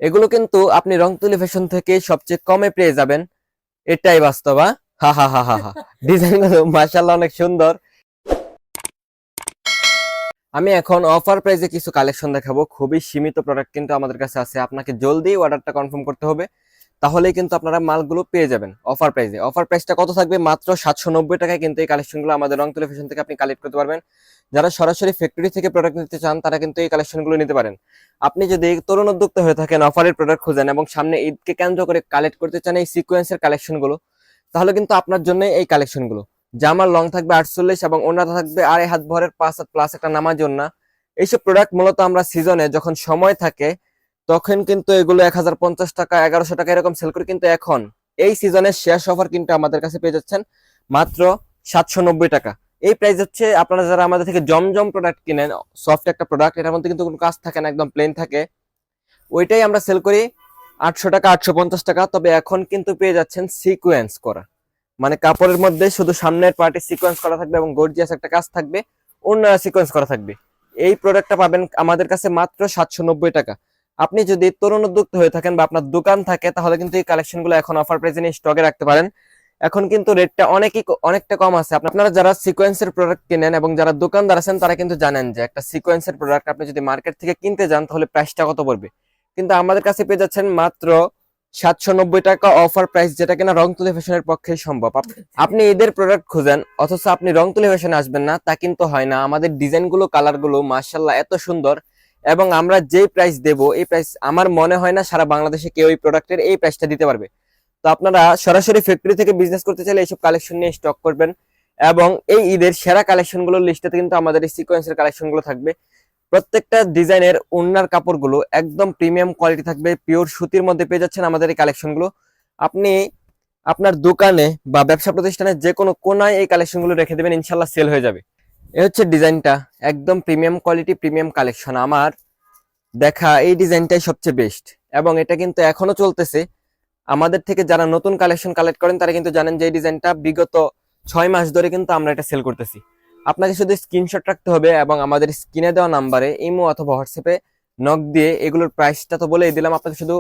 এগুলো কিন্তু আপনি রংতুলি ফ্যাশন থেকে সবচেয়ে কমে পেয়ে যাবেন, এটাই বাস্তবা। হা হা হা হা হা। ডিজাইনগুলো মাশাআল্লাহ অনেক সুন্দর। আমি এখন অফার প্রাইসে কিছু কালেকশন দেখাবো, খুবই সীমিত প্রোডাক্ট কিন্তু আমাদের কাছে আছে। আপনাকে জলদি অর্ডারটা কনফার্ম করতে হবে, তাহলেই কিন্তু আপনারা মালগুলো পেয়ে যাবেন অফার প্রাইসে। অফার প্রাইসটা কত থাকবে? মাত্র 790 টাকায় কিন্তু এই কালেকশনগুলো আমাদের রংতুলি ফ্যাশন থেকে আপনি কালেক্ট করতে পারবেন। যারা সরাসরি ফ্যাক্টরি থেকে প্রোডাক্ট নিতে চান তারা কিন্তু এই কালেকশনগুলো নিতে পারেন। আপনি যদি তরুণ উদ্যোক্তা হয়ে থাকেন, অফারের প্রোডাক্ট খুঁজেন এবং সামনে ঈদকে কেন্দ্র করে কালেক্ট করতে চান এই সিকোয়েন্সের কালেকশনগুলো, তাহলে কিন্তু আপনার জন্য এই কালেকশনগুলো। জামার লং থাকবে 48 এবং ওড়নাটা থাকবে 2.5 হাত ভরের 5 হাত প্লাস একটা নামাজ ওড়না। এইসব প্রোডাক্ট মূলত আমরা সিজনে যখন সময় থাকে তখন কিন্তু এগুলো 1050 টাকা 1100 টাকা এরকম সেল করি, কিন্তু এখন এই সিজনের শেষ অফার কিন্তু আমাদের কাছে পেয়ে যাচ্ছেন মাত্র 790 টাকা। এই প্রাইস হচ্ছে আপনারা যারা আমাদের থেকে জমজম প্রোডাক্ট কিনেন, সফট একটা প্রোডাক্ট, এটার মধ্যে কিন্তু কোনো কাজ থাকে না, একদম প্লেন থাকে, ওইটাই আমরা সেল করি 800 টাকা 850 টাকা। তবে এখন কিন্তু পেয়ে যাচ্ছেন সিকোয়েন্স করা, মানে কাপড়ের মধ্যে শুধু সামনের পার্টে সিকোয়েন্স করা থাকবে এবং গর্জিয়াস একটা কাজ থাকবে, অন্য সিকোয়েন্স করা থাকবে। এই প্রোডাক্টটা পাবেন আমাদের কাছে মাত্র 790 টাকা। আপনি যদি তরুণ উদ্যোক্তা হয়ে থাকেন বা আপনার দোকান থাকে তাহলে কিন্তু এই কালেকশনগুলো এখন অফার প্রাইসে নিয়ে স্টকে রাখতে পারেন। এখন কিন্তু রেটটা অনেকটা কম আছে। আপনারা যারা সিকোয়েন্সের প্রোডাক্ট কিনেন এবং যারা দোকানদার আছেন তারা কিন্তু জানেন যে একটা সিকোয়েন্সের প্রোডাক্ট আপনি যদি মার্কেট থেকে কিনতে যান তাহলে প্রাইসটা কত পড়বে, কিন্তু আমাদের কাছে পেয়ে যাচ্ছেন মাত্র 790 টাকা অফার প্রাইস, যেটা কিনা রংতুলি ফ্যাশনের পক্ষে সম্ভব। আপনি ঈদের প্রোডাক্ট খুঁজেন অথচ আপনি রংতুলি ফ্যাশনে আসবেন না, তা কিন্তু হয় না। আমাদের ডিজাইনগুলো কালারগুলো মাশাআল্লাহ এত সুন্দর, এবং আমরা যেই প্রাইস দেব এই প্রাইস আমার মনে হয় না সারা বাংলাদেশে কেউ এই প্রোডাক্টের এই প্রাইসটা দিতে পারবে। তো আপনারা সরাসরি ফ্যাক্টরি থেকে বিজনেস করতে চাইলে এইসব কালেকশন নিয়ে স্টক করবেন, এবং এই ঈদের সেরা কালেকশনগুলোর লিস্টে কিন্তু আমাদের এই সিকোয়েন্সের কালেকশনগুলো থাকবে। প্রত্যেকটা ডিজাইনের ওড়নার কাপড়গুলো একদম প্রিমিয়াম কোয়ালিটি থাকবে, পিওর সুতির মধ্যে পেয়ে যাচ্ছেন আমাদের এই কালেকশনগুলো। আপনি আপনার দোকানে বা ব্যবসা প্রতিষ্ঠানের যে কোনো কোনায় এই কালেকশনগুলো রেখে দেবেন, ইনশাল্লাহ সেল হয়ে যাবে। এই হচ্ছে ডিজাইনটা, একদম প্রিমিয়াম কোয়ালিটি প্রিমিয়াম কালেকশন। আমার দেখা এই ডিজাইনটাই সবচেয়ে বেস্ট, এবং এটা কিন্তু এখনো চলতেছে। আমাদের থেকে যারা নতুন কালেকশন কালেক্ট করেন তারা কিন্তু জানেন যে এই ডিজাইনটা বিগত 6 মাস ধরে কিন্তু আমরা এটা সেল করতেছি। আপনাকে শুধু স্ক্রিনশট রাখতে হবে এবং আমাদের স্ক্রিনে দেওয়া নাম্বারে ইমো অথবা হোয়াটসঅ্যাপে নক দিয়ে এগুলোর প্রাইসটা তো বলেই দিলাম, আপনাকে শুধু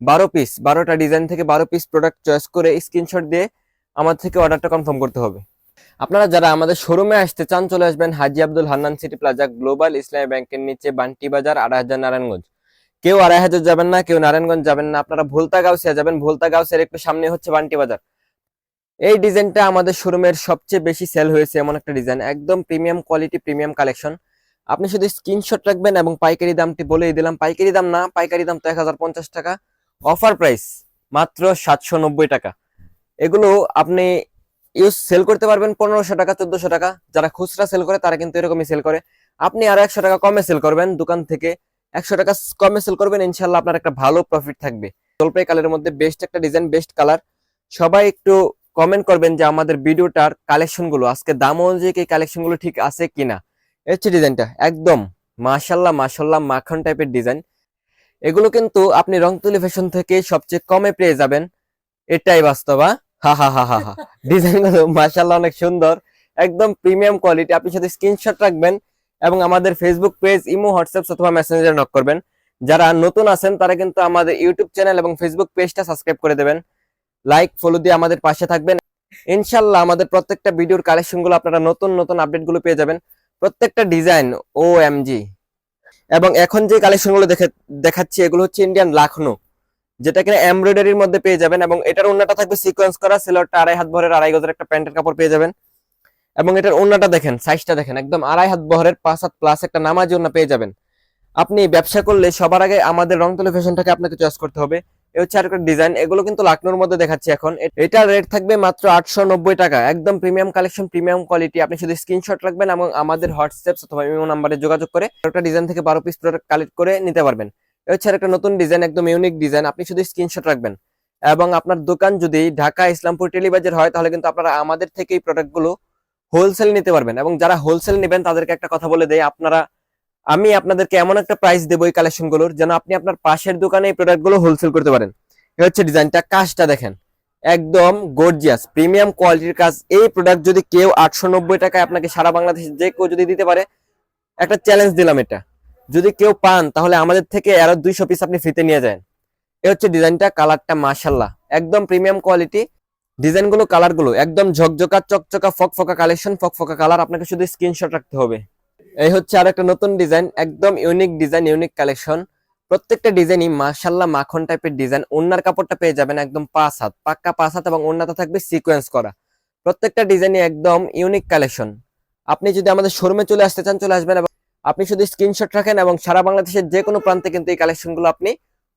12টা ডিজাইন থেকে 12 পিস প্রোডাক্ট চয়েস করে স্ক্রিনশট দিয়ে আমাদের থেকে অর্ডারটা কনফার্ম করতে হবে। আপনারা যারা আমাদের শোরুমে আসতে চান চলে আসবেন Haji Abdul Hannan city plaza global Islami ব্যাংকের নিচে, বান্টি বাজার, 2.5 নারায়ণগঞ্জ। কেউ 2.5 যাবেন না, কেউ নারায়ণগঞ্জ যাবেন না, আপনারা ভুলতা গাউসিয়া যাবেন। ভুলতা গাউসিয়ার একটু সামনে হচ্ছে বান্টি বাজার। এই ডিজাইনটা আমাদের শোরুমের সবচেয়ে বেশি সেল হয়েছে এমন একটা ডিজাইন, একদম প্রিমিয়াম কোয়ালিটি প্রিমিয়াম কালেকশন। আপনি শুধু স্ক্রিনশট রাখবেন এবং পাইকারি দামটি বলেই দিলাম, পাইকারি দাম না, পাইকারি দাম তো 1050 টাকা, অফার প্রাইস মাত্র 790 টাকা। এগুলো আপনি সেল করতে পারবেন 1500 টাকা 1400 টাকা। যারা খুচরা সেল করে তারা কিন্তু এরকমই সেল করে। আপনি আরো 100 টাকা কমে সেল করবেন, দোকান থেকে 100 টাকা কমে সেল করবেন, ইনশাল্লাহ আপনার একটা ভালো প্রফিট থাকবে। জলপাই কালারের মধ্যে বেস্ট একটা ডিজাইন, বেস্ট কালার। সবাই একটু কমেন্ট করবেন যে আমাদের ভিডিওটার কালেকশনগুলো আজকে দাম অনুযায়ী এই কালেকশনগুলো ঠিক আছে কিনা। এই হচ্ছে ডিজাইনটা, একদম মাশাল্লাহ মাশাল্লাহ মাখন টাইপের ডিজাইন। এগুলো কিন্তু আপনি রংতুলি ফ্যাশন থেকে সবচেয়ে কমে পেয়ে যাবেন, এটাই বাস্তবা। হা হা হা হা হা। ডিজাইনগুলো মাশাআল্লাহ অনেক সুন্দর, একদম প্রিমিয়াম কোয়ালিটি। আপনি শুধু স্ক্রিনশট রাখবেন এবং আমাদের ফেসবুক পেজ, ইমো, হোয়াটসঅ্যাপ অথবা মেসেঞ্জারে নক করবেন। যারা নতুন আছেন তারা কিন্তু আমাদের ইউটিউব চ্যানেল এবং ফেসবুক পেজটা সাবস্ক্রাইব করে দেবেন, লাইক ফলো দিয়ে আমাদের পাশে থাকবেন। ইনশাআল্লাহ আমাদের প্রত্যেকটা ভিডিওর কালেকশনগুলো আপনারা নতুন নতুন আপডেটগুলো পেয়ে যাবেন। প্রত্যেকটা ডিজাইন OMG। এবং এখন যে কালেকশনগুলো দেখাচ্ছি এগুলো হচ্ছে ইন্ডিয়ান লাখনো, যেটা কিনা এমব্রয়ডারির মধ্যে পেয়ে যাবেন, এবং এটার ওন্নাটা থাকবে সিকোয়েন্স করা, সেলোয়ারটা 2.5 হাত ভরের 2.5 গজের একটা প্যান্টের কাপড় পেয়ে যাবেন। এবং এটার ওন্নাটা দেখেন, সাইজটা দেখেন, একদম 2.5 হাত বহরের 5 হাত প্লাস একটা নামাজি ওন্না পেয়ে যাবেন। আপনি ব্যবসা করলে সবার আগে আমাদের রংতুলি ফ্যাশনটাকে আপনাকে চয়েস করতে হবে। এই হচ্ছে আরেকটা ডিজাইন, এগুলো কিন্তু লাকনোর মধ্যে দেখাচ্ছি এখন। এটার রেট থাকবে মাত্র 890 টাকা, একদম প্রিমিয়াম কালেকশন প্রিমিয়াম কোয়ালিটি। আপনি শুধু স্ক্রিনশট রাখবেন এবং আমাদের হোয়াটসঅ্যাপ অথবা ইমো নাম্বারে যোগাযোগ করে একটা ডিজাইন থেকে 12 পিস প্রোডাক্ট কালেক্ট করে নিতে পারবেন। এই হচ্ছে আরেকটা নতুন ডিজাইন, একদম ইউনিক ডিজাইন। আপনি শুধু স্ক্রিনশট রাখবেন, এবং আপনার দোকান যদি ঢাকা ইসলামপুর টেলিবাজার হয় তাহলে কিন্তু আপনারা আমাদের থেকে এই প্রোডাক্টগুলো হোলসেল নিতে পারবেন। এবং যারা হোলসেল নেবেন তাদেরকে একটা কথা বলে দেয়, আমি আপনাদেরকে এমন একটা প্রাইস দেবো এই কালেকশনগুলোর যেন আপনি আপনার পাশের দোকানে এই প্রোডাক্টগুলো হোলসেল করতে পারেন। এই হচ্ছে ডিজাইনটা, কাজটা দেখেন, একদম গর্জিয়াস প্রিমিয়াম কোয়ালিটির কাজ। এই প্রোডাক্ট যদি কেউ 890 টাকায় আপনাকে সারা বাংলাদেশে যে কেউ যদি দিতে পারে, একটা চ্যালেঞ্জ দিলাম, এটা যদি কেউ পান তাহলে আমাদের থেকে আরো 200 পিস আপনি ফ্রিতে নিয়ে যান। এই হচ্ছে ডিজাইনটা, কালারটা মাশাআল্লাহ একদম প্রিমিয়াম কোয়ালিটি। ডিজাইনগুলো কালারগুলো একদম ঝকঝকা চকচকা ফকফকা কালেকশন, ফকফকা কালার, আপনাকে শুধু স্ক্রিনশট রাখতে হবে। এই হচ্ছে আর একটা নতুন ডিজাইন, একদম ইউনিক ডিজাইন, ইউনিক কালেকশন। প্রত্যেকটা ডিজাইনই মাশাআল্লাহ মাখন টাইপের ডিজাইন। ওন্নার কাপড়টা পেয়ে যাবেন একদম 5 হাত, পাক্কা 5 হাত, এবং ওন্নাটা থাকবে সিকোয়েন্স করা। প্রত্যেকটা ডিজাইনই একদম ইউনিক কালেকশন। আপনি যদি আমাদের শোরুমে চলে আসতে চান, চলে আসবেন, এবং আপনি শুধু স্ক্রিনশট রাখেন এবং সারা বাংলাদেশের যে কোনো প্রান্তে কিন্তু এই কালেকশনগুলো আপনি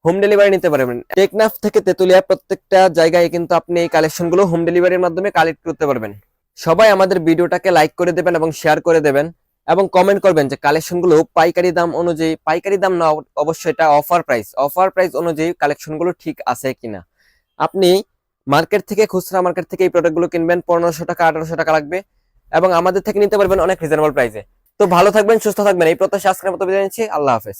হোম ডেলিভারি নিতে পারবেন। টেকনাফ থেকে তেতুলিয়া প্রত্যেকটা জায়গায় কিন্তু আপনি এই কালেকশনগুলো হোম ডেলিভারির মাধ্যমে কালেক্ট করতে পারবেন। সবাই আমাদের ভিডিওটাকে লাইক করে দেবেন এবং শেয়ার করে দেবেন, এবং কমেন্ট করবেন যে কালেকশনগুলো পাইকারি দাম অনুযায়ী, পাইকারি দাম না অবশ্যই এটা অফার প্রাইস অনুযায়ী কালেকশনগুলো ঠিক আছে কিনা। আপনি মার্কেট থেকে, খুচরা মার্কেট থেকে এই প্রোডাক্টগুলো কিনবেন 1500 টাকা 1800 টাকা লাগবে, এবং আমাদের থেকে নিতে পারবেন অনেক রিজনেবল প্রাইসে। তো ভালো থাকবেন, সুস্থ থাকবেন, এই প্রত্যাশা আজকের মতো বিদায় নিচ্ছি। আল্লাহ হাফেজ।